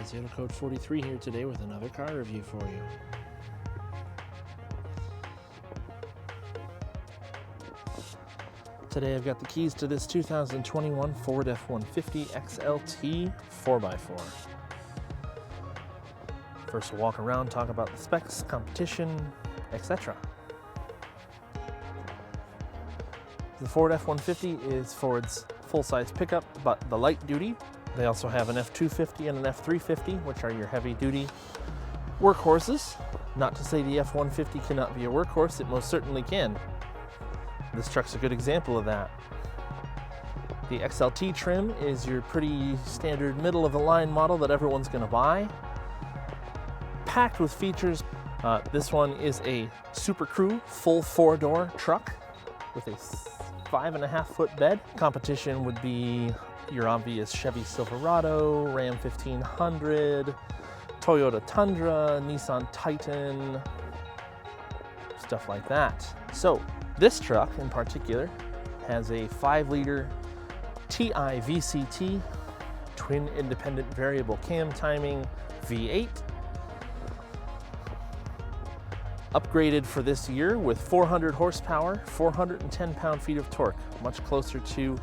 guys, Yellow Code 43 here today with another car review for you. Today I've got the keys to this 2021 Ford F-150 XLT 4x4. First we'll walk around, talk about the specs, competition, etc. The Ford F-150 is Ford's full-size pickup, but the light duty. They also have an F-250 and an F-350, which are your heavy-duty workhorses. Not to say the F-150 cannot be a workhorse, it most certainly can. This truck's a good example of that. The XLT trim is your pretty standard middle-of-the-line model that everyone's going to buy. Packed with features. This one is a SuperCrew full 4-door truck with a 5.5-foot bed. Competition would be your obvious Chevy Silverado, Ram 1500, Toyota Tundra, Nissan Titan, stuff like that. So this truck in particular has a 5-liter TI VCT, twin independent variable cam timing V8, upgraded for this year with 400 horsepower, 410 pound-feet of torque, much closer to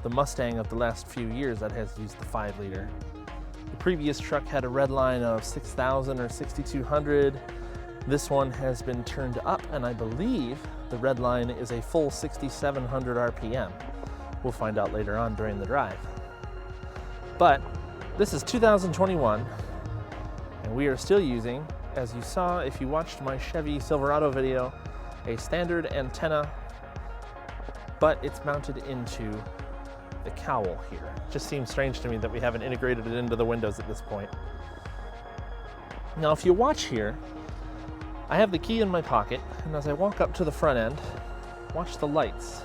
the Mustang of the last few years that has used the 5-liter. The previous truck had a red line of 6,000 or 6,200. This one has been turned up, and I believe the red line is a full 6,700 RPM. We'll find out later on during the drive. But this is 2021, and we are still using, as you saw if you watched my Chevy Silverado video, a standard antenna, but it's mounted into the cowl here. It just seems strange to me that we haven't integrated it into the windows at this point. Now if you watch here, I have the key in my pocket, and as I walk up to the front end, watch the lights.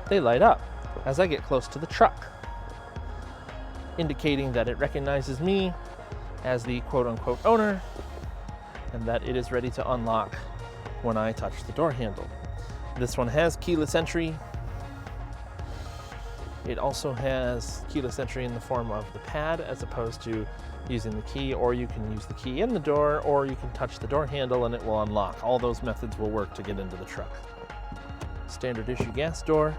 They light up as I get close to the truck, indicating that it recognizes me as the quote-unquote owner and that it is ready to unlock when I touch the door handle. This one has keyless entry. It also has keyless entry in the form of the pad as opposed to using the key, or you can use the key in the door, or you can touch the door handle and it will unlock. All those methods will work to get into the truck. Standard issue gas door,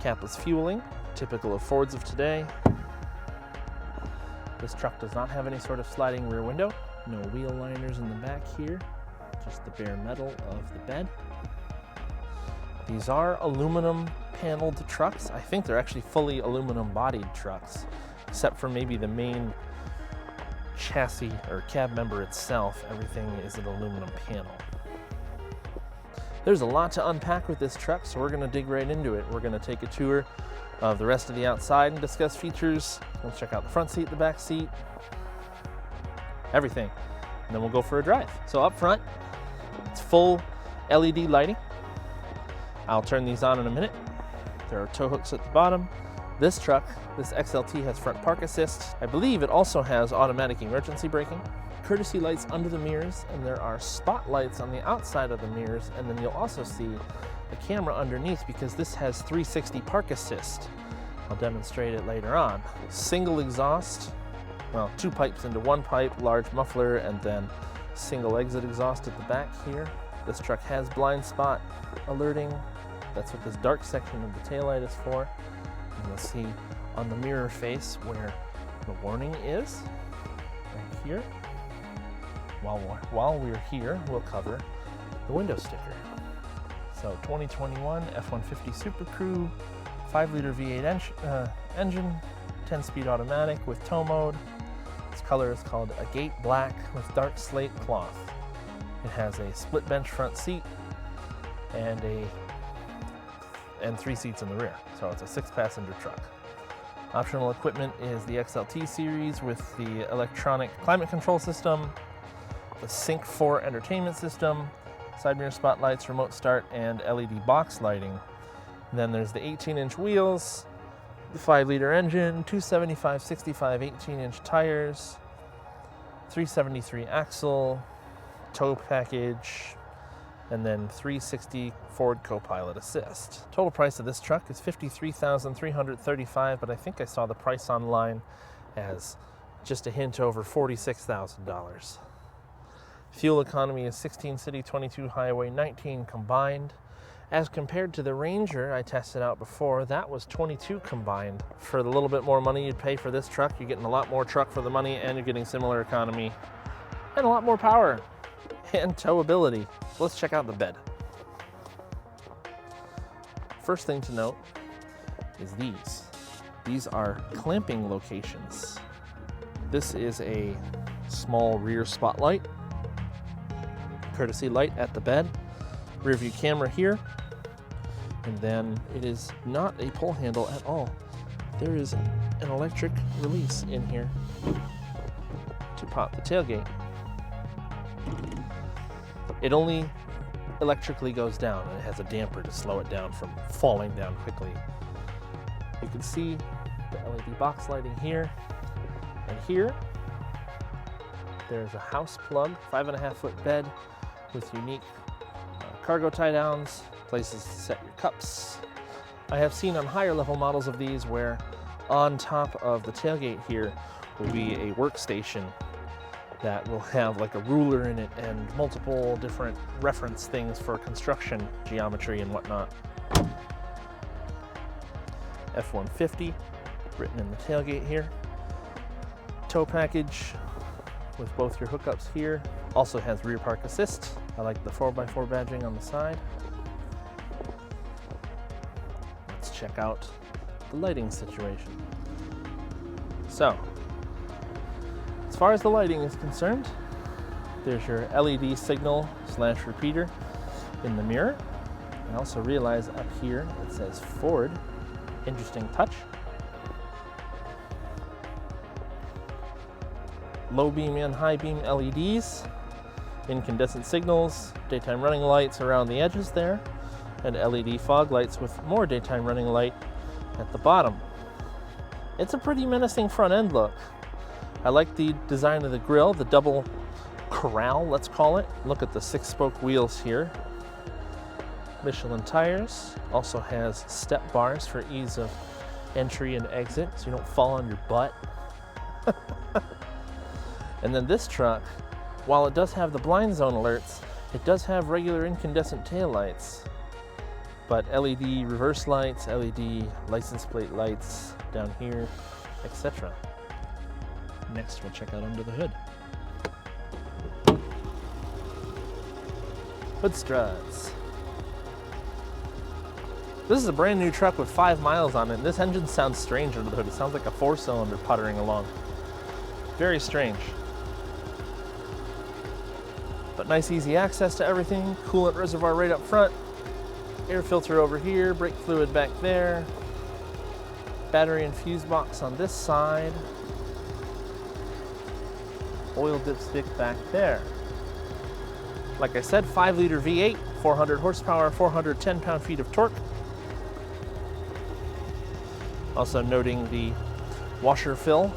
capless fueling, typical of Fords of today. This truck does not have any sort of sliding rear window. No wheel liners in the back here, just the bare metal of the bed. These are aluminum paneled trucks. I think they're actually fully aluminum bodied trucks, except for maybe the main chassis or cab member itself. Everything is an aluminum panel. There's a lot to unpack with this truck, so we're going to dig right into it. We're going to take a tour of the rest of the outside and discuss features. We'll check out the front seat, the back seat, everything, and then we'll go for a drive. So up front, it's full LED lighting. I'll turn these on in a minute. There are tow hooks at the bottom. This truck, this XLT, has front park assist. I believe it also has automatic emergency braking, courtesy lights under the mirrors, and there are spotlights on the outside of the mirrors, and then you'll also see a camera underneath because this has 360 park assist. I'll demonstrate it later on. Single exhaust, well, 2 pipes into 1 pipe, large muffler, and then single exit exhaust at the back here. This truck has blind spot alerting. That's what this dark section of the taillight is for. And you'll see on the mirror face where the warning is, right here. While we're here, we'll cover the window sticker. So 2021 F-150 SuperCrew, 5-liter V8 engine, 10-speed automatic with tow mode. Its color is called agate black with dark slate cloth. It has a split bench front seat and 3 seats in the rear, so it's a 6-passenger truck. Optional equipment is the XLT series with the electronic climate control system, the Sync 4 entertainment system, side mirror spotlights, remote start, and LED box lighting. Then there's the 18-inch wheels, the 5-liter engine, 275/65 18-inch tires, 373 axle, tow package, and then 360 Ford Copilot Assist. Total price of this truck is $53,335, but I think I saw the price online as just a hint over $46,000. Fuel economy is 16 city, 22 highway, 19 combined. As compared to the Ranger I tested out before, that was 22 combined. For the little bit more money you'd pay for this truck, you're getting a lot more truck for the money, and you're getting similar economy and a lot more power and towability. So let's check out the bed. First thing to note is these. These are clamping locations. This is a small rear spotlight, courtesy light at the bed, rear view camera here, and then it is not a pull handle at all. There is an electric release in here to pop the tailgate. It only electrically goes down, and it has a damper to slow it down from falling down quickly. You can see the LED box lighting here, and here there's a house plug, 5.5-foot bed with unique cargo tie downs, places to set your cups. I have seen on higher level models of these where on top of the tailgate here will be a workstation that will have like a ruler in it and multiple different reference things for construction geometry and whatnot. F-150 written in the tailgate here. Tow package with both your hookups here. Also has rear park assist. I like the 4x4 badging on the side. Let's check out the lighting situation. So, as far as the lighting is concerned, there's your LED signal / repeater in the mirror. I also realize up here it says Ford. Interesting touch. Low beam and high beam LEDs, incandescent signals, daytime running lights around the edges there, and LED fog lights with more daytime running light at the bottom. It's a pretty menacing front end look. I like the design of the grille, the double corral, let's call it. Look at the 6-spoke wheels here. Michelin tires, also has step bars for ease of entry and exit so you don't fall on your butt. And then this truck, while it does have the blind zone alerts, it does have regular incandescent taillights, but LED reverse lights, LED license plate lights down here, etc. Next, we'll check out under the hood. Hood struts. This is a brand new truck with 5 miles on it. This engine sounds strange under the hood. It sounds like a 4-cylinder puttering along. Very strange. But nice easy access to everything. Coolant reservoir right up front. Air filter over here, brake fluid back there. Battery and fuse box on this side. Oil dipstick back there. Like I said, 5-liter V8, 400 horsepower, 410 pound-feet of torque. Also noting the washer fill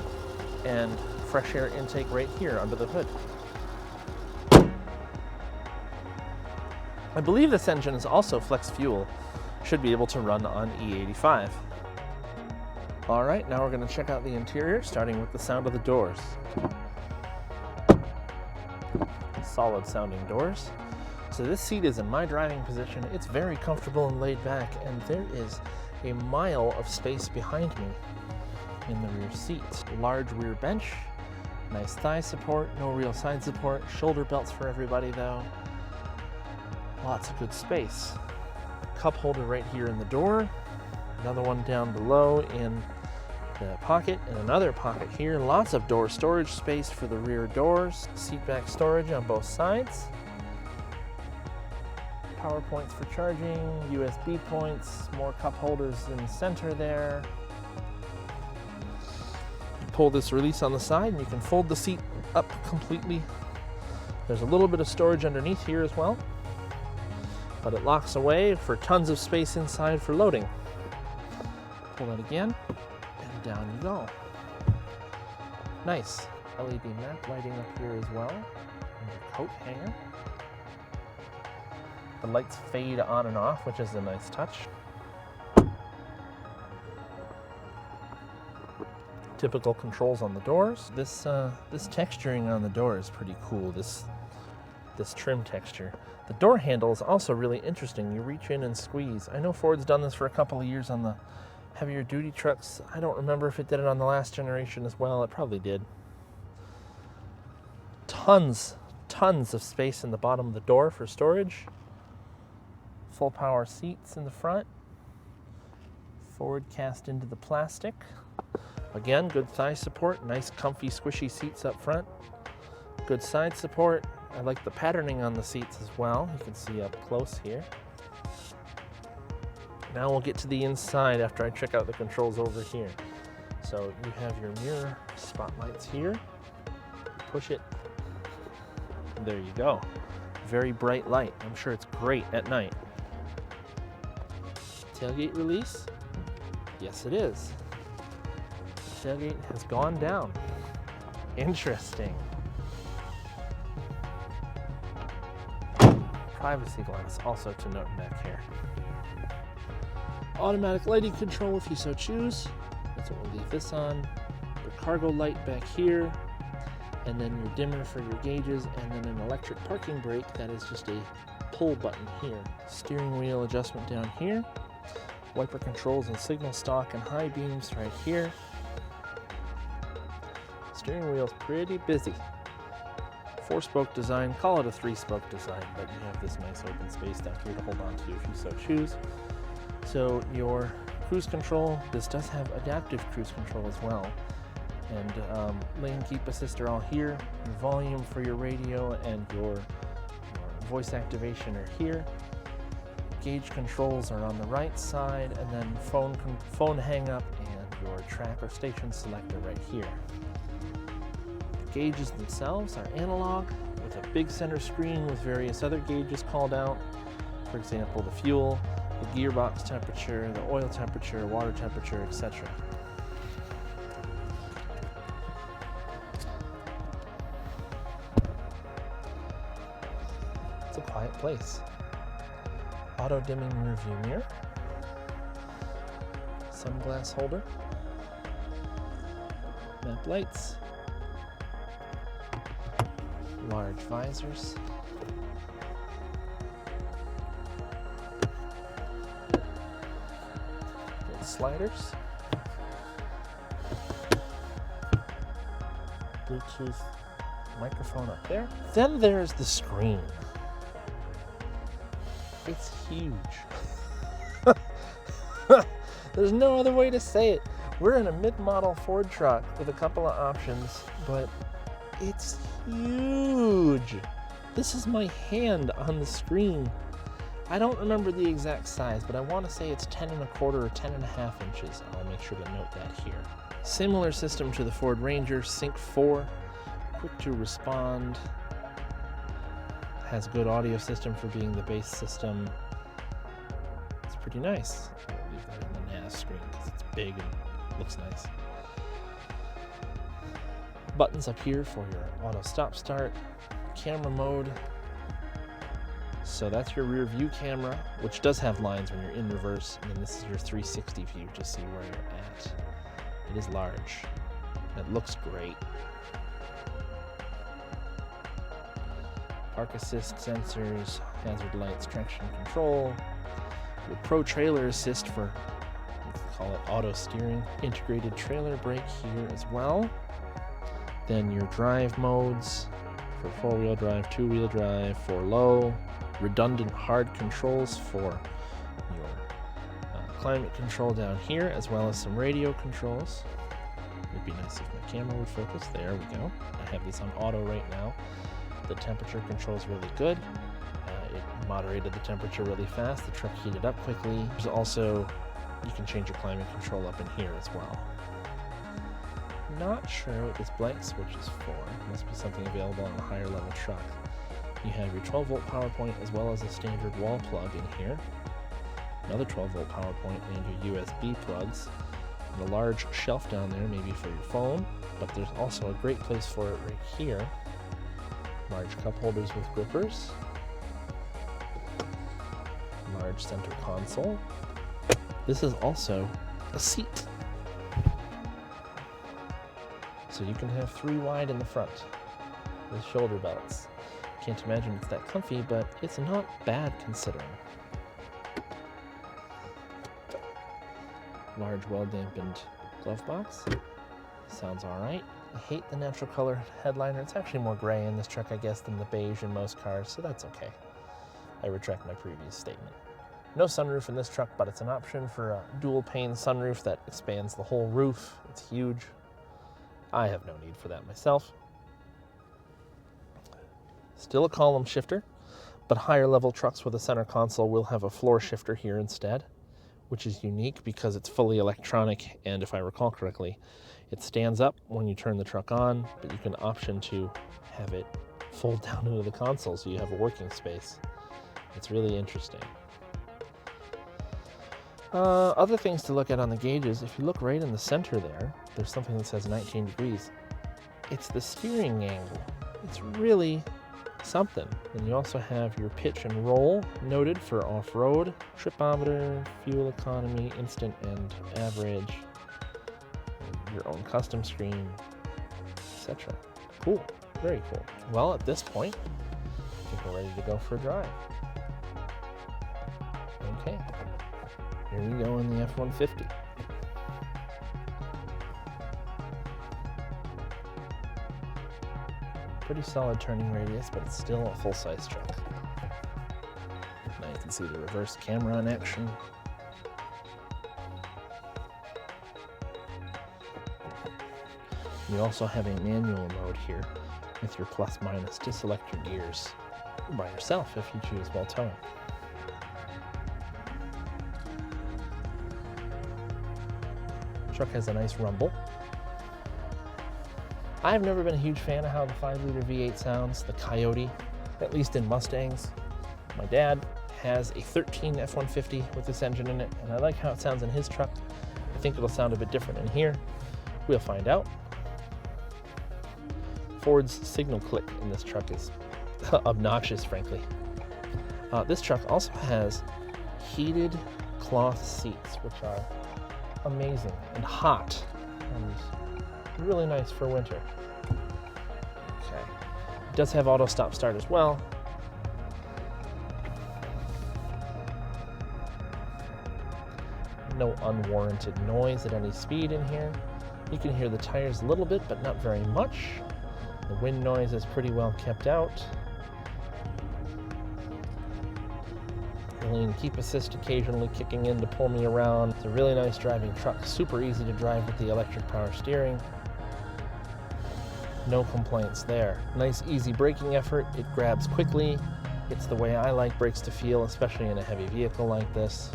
and fresh air intake right here under the hood. I believe this engine is also flex fuel. Should be able to run on E85. All right, now we're going to check out the interior, starting with the sound of the doors. Solid sounding doors. So this seat is in my driving position. It's very comfortable and laid back, and there is a mile of space behind me in the rear seat. Large rear bench, nice thigh support, no real side support, shoulder belts for everybody though. Lots of good space. Cup holder right here in the door, another one down below in the pocket, and another pocket here. Lots of door storage space for the rear doors, seat back storage on both sides. Power points for charging, USB points, more cup holders in the center there. Pull this release on the side and you can fold the seat up completely. There's a little bit of storage underneath here as well, but it locks away for tons of space inside for loading. Pull that again, and down you go. Nice LED map lighting up here as well, and your coat hanger. The lights fade on and off, which is a nice touch. Typical controls on the doors. This texturing on the door is pretty cool. This trim texture. The door handle is also really interesting. You reach in and squeeze. I know Ford's done this for a couple of years on the heavier duty trucks. I don't remember if it did it on the last generation as well. It probably did. Tons of space in the bottom of the door for storage. Full power seats in the front. Forward cast into the plastic. Again, good thigh support, nice comfy squishy seats up front. Good side support. I like the patterning on the seats as well. You can see up close here. Now we'll get to the inside after I check out the controls over here. So you have your mirror spotlights here. Push it. There you go. Very bright light. I'm sure it's great at night. Tailgate release? Yes, it is. The tailgate has gone down. Interesting. Privacy glass also to note back here. Automatic lighting control if you so choose. That's what we'll leave this on. Your cargo light back here. And then your dimmer for your gauges, and then an electric parking brake that is just a pull button here. Steering wheel adjustment down here. Wiper controls and signal stalk and high beams right here. Steering wheel's pretty busy. 4-spoke design, call it a 3-spoke design, but you have this nice open space down here to hold on to if you so choose. So your cruise control, this does have adaptive cruise control as well. And lane keep assist are all here. Your volume for your radio and your voice activation are here. Gauge controls are on the right side, and then phone hang up and your track or station selector right here. The gauges themselves are analog with a big center screen with various other gauges called out. For example, the fuel, the gearbox temperature, the oil temperature, water temperature, etc. It's a quiet place. Auto dimming rear view mirror. Sunglass holder. Map lights. Large visors. Good sliders. Bluetooth microphone up there. Then there's the screen. It's huge. There's no other way to say it. We're in a mid-model Ford truck with a couple of options, but it's huge. This is my hand on the screen. I don't remember the exact size, but I want to say it's 10 1/4 or 10 1/2 inches. I'll make sure to note that here. Similar system to the Ford Ranger, Sync 4, quick to respond. Has good audio system for being the base system. It's pretty nice. I'll leave that on the NAS screen because it's big and looks nice. Buttons up here for your auto stop start, camera mode. So that's your rear view camera, which does have lines when you're in reverse, and then this is your 360 view to see where you're at. It is large. It looks great. Park assist sensors, hazard lights, traction control, your Pro Trailer Assist for, let's call it auto steering, integrated trailer brake here as well. Then your drive modes for 4-wheel drive, 2-wheel drive, for low, redundant hard controls for your climate control down here, as well as some radio controls. It'd be nice if my camera would focus. There we go. I have this on auto right now. The temperature control is really good. It moderated the temperature really fast. The truck heated up quickly. There's also, you can change your climate control up in here as well. Not sure what this blank switch is for. It must be something available on a higher level truck. You have your 12-volt power point as well as a standard wall plug in here. Another 12-volt power point and your USB plugs. And a large shelf down there, maybe for your phone, but there's also a great place for it right here. Large cup holders with grippers. large center console. This is also a seat. So you can have 3 wide in the front with shoulder belts. Can't imagine it's that comfy, but it's not bad considering. Large, well-dampened glove box. Sounds all right. I hate the natural color headliner. It's actually more gray in this truck, I guess, than the beige in most cars, so that's okay. I retract my previous statement. No sunroof in this truck, but it's an option for a dual-pane sunroof that expands the whole roof. It's huge. I have no need for that myself. Still a column shifter, but higher level trucks with a center console will have a floor shifter here instead, which is unique because it's fully electronic, and if I recall correctly, it stands up when you turn the truck on, but you can option to have it fold down into the console so you have a working space. It's really interesting. Other things to look at on the gauges, if you look right in the center there, there's something that says 19 degrees. It's the steering angle. It's really something. And you also have your pitch and roll noted for off-road, tripometer, fuel economy, instant and average, your own custom screen, etc. Cool, very cool. Well, at this point, I think we're ready to go for a drive. Okay, here we go in the F-150. Pretty solid turning radius, but it's still a full-size truck. Now you can see the reverse camera in action. You also have a manual mode here with your plus minus to select your gears by yourself if you choose while towing. The truck has a nice rumble. I've never been a huge fan of how the 5-liter V8 sounds, the Coyote, at least in Mustangs. My dad has a 13 F-150 with this engine in it, and I like how it sounds in his truck. I think it'll sound a bit different in here. We'll find out. Ford's signal click in this truck is obnoxious, frankly. This truck also has heated cloth seats, which are amazing and hot and really nice for winter. Okay. It does have auto stop start as well. No unwarranted noise at any speed in here. You can hear the tires a little bit, but not very much. The wind noise is pretty well kept out. The lane keep assist occasionally kicking in to pull me around. It's a really nice driving truck, super easy to drive with the electric power steering. No complaints there. Nice easy braking effort, it grabs quickly. It's the way I like brakes to feel, especially in a heavy vehicle like this.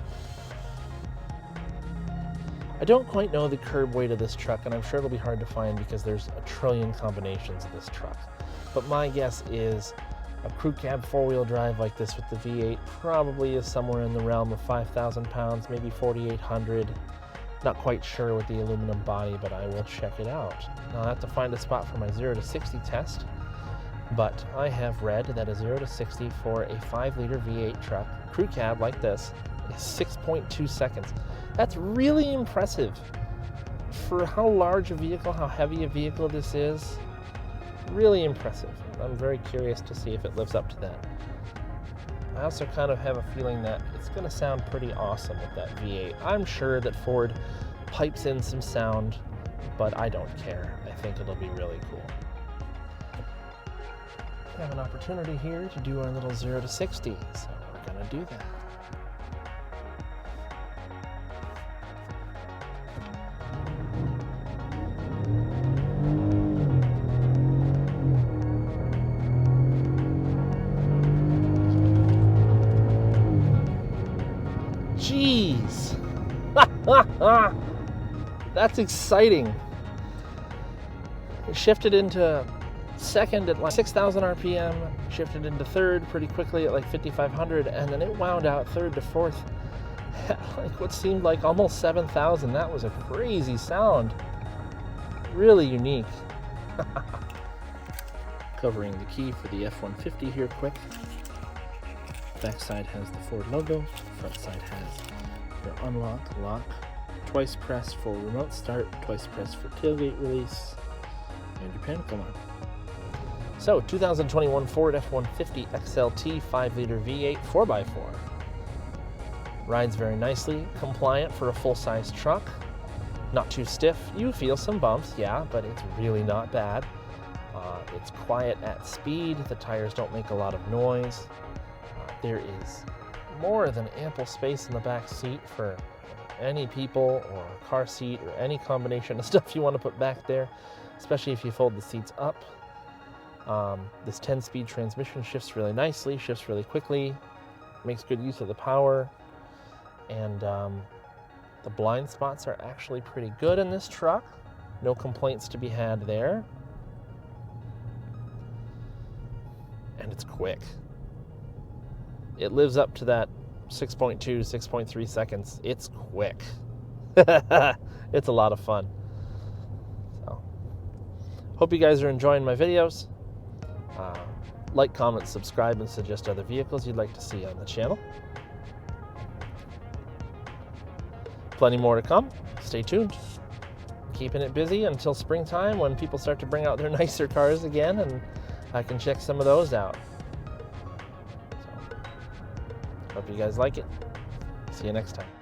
I don't quite know the curb weight of this truck, and I'm sure it'll be hard to find because there's a trillion combinations of this truck. But my guess is a crew cab four-wheel drive like this with the V8 probably is somewhere in the realm of 5,000 pounds, maybe 4,800. Not quite sure with the aluminum body, but I will check it out. Now, I'll have to find a spot for my 0 to 60 test, but I have read that a 0 to 60 for a 5-liter V8 truck, crew cab like this, is 6.2 seconds. That's really impressive. For how large a vehicle, how heavy a vehicle this is, really impressive. I'm very curious to see if it lives up to that. I also kind of have a feeling that it's going to sound pretty awesome with that V8. I'm sure that Ford pipes in some sound, but I don't care. I think it'll be really cool. We have an opportunity here to do our little 0 to 60, so we're going to do that. Jeez! That's exciting. It shifted into second at like 6,000 RPM, shifted into third pretty quickly at like 5,500, and then it wound out third to fourth at like what seemed like almost 7,000. That was a crazy sound. Really unique. Covering the key for the F-150 here quick. Back side has the Ford logo. Front side has your unlock, lock, twice press for remote start, twice press for tailgate release, and your panic alarm. So, 2021 Ford F-150 XLT 5-liter V8 4x4. Rides very nicely, compliant for a full-size truck. Not too stiff. You feel some bumps, yeah, but it's really not bad. It's quiet at speed. The tires don't make a lot of noise. There is more than ample space in the back seat for any people or car seat or any combination of stuff you want to put back there, especially if you fold the seats up. This 10-speed transmission shifts really nicely, shifts really quickly, makes good use of the power, and the blind spots are actually pretty good in this truck. No complaints to be had there. And it's quick. It lives up to that 6.2, 6.3 seconds. It's quick. It's a lot of fun. So, hope you guys are enjoying my videos. Like, comment, subscribe, and suggest other vehicles you'd like to see on the channel. Plenty more to come. Stay tuned. Keeping it busy until springtime when people start to bring out their nicer cars again, and I can check some of those out. So, hope you guys like it. See you next time.